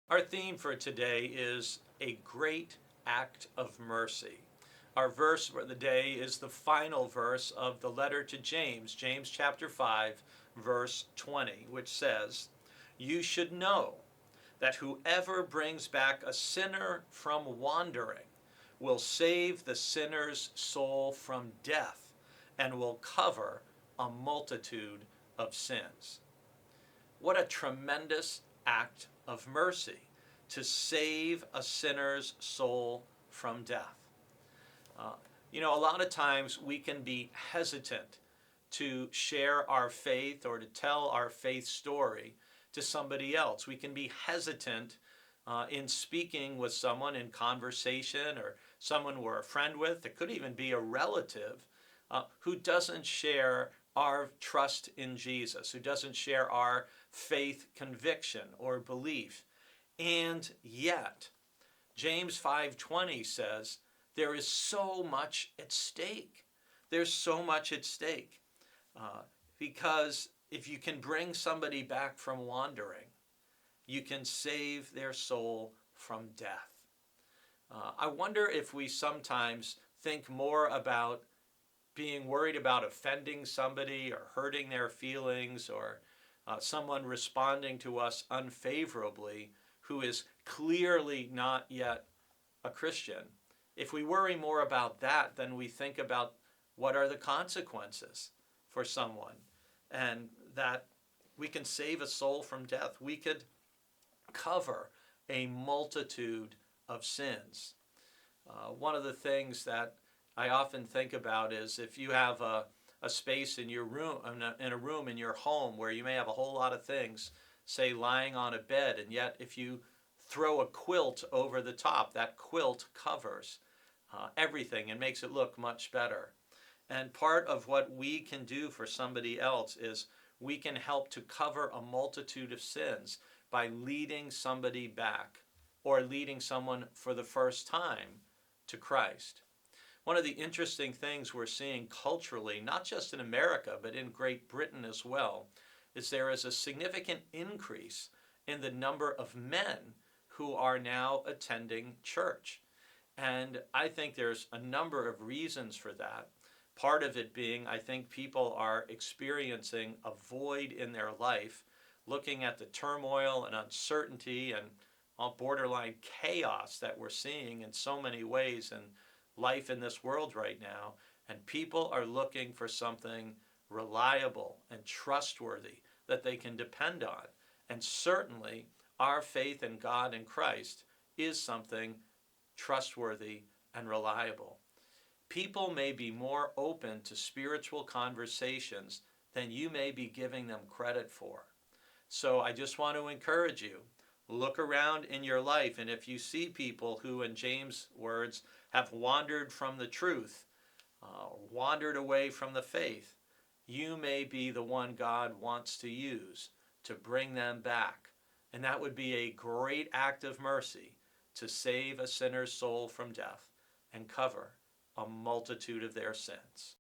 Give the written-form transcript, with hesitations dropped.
Our theme for today is a great act of mercy. Our verse for the day is the final verse of the letter to James, James chapter 5, verse 20, which says, "You should know that whoever brings back a sinner from wandering will save the sinner's soul from death and will cover a multitude of sins." What a tremendous act of mercy to save a sinner's soul from death. Uh, a lot of times we can be hesitant to share our faith or to tell our faith story to somebody else. We can be hesitant in speaking with someone in conversation or someone we're a friend with. It could even be a relative who doesn't share our trust in Jesus, who doesn't share our faith conviction or belief. And yet, James 5:20 says, there is so much at stake. There's so much at stake. Because if you can bring somebody back from wandering, you can save their soul from death. I wonder if we sometimes think more about being worried about offending somebody or hurting their feelings or someone responding to us unfavorably who is clearly not yet a Christian. If we worry more about that than we think about what are the consequences for someone and that we can save a soul from death, we could cover a multitude of sins. One of the things that I often think about is if you have a space in your room, in a room in your home where you may have a whole lot of things, say lying on a bed, and yet if you throw a quilt over the top, that quilt covers everything and makes it look much better. And part of what we can do for somebody else is we can help to cover a multitude of sins by leading somebody back or leading someone for the first time to Christ. One of the interesting things we're seeing culturally, not just in America, but in Great Britain as well, is there is a significant increase in the number of men who are now attending church. And I think there's a number of reasons for that. Part of it being, I think people are experiencing a void in their life, looking at the turmoil and uncertainty and borderline chaos that we're seeing in so many ways in life in this world right now. And people are looking for something reliable and trustworthy that they can depend on. And certainly, our faith in God and Christ is something trustworthy and reliable. People may be more open to spiritual conversations than you may be giving them credit for. So I just want to encourage you, look around in your life, and if you see people who, in James' words, have wandered from the truth, wandered away from the faith, you may be the one God wants to use to bring them back. And that would be a great act of mercy to save a sinner's soul from death and cover a multitude of their sins.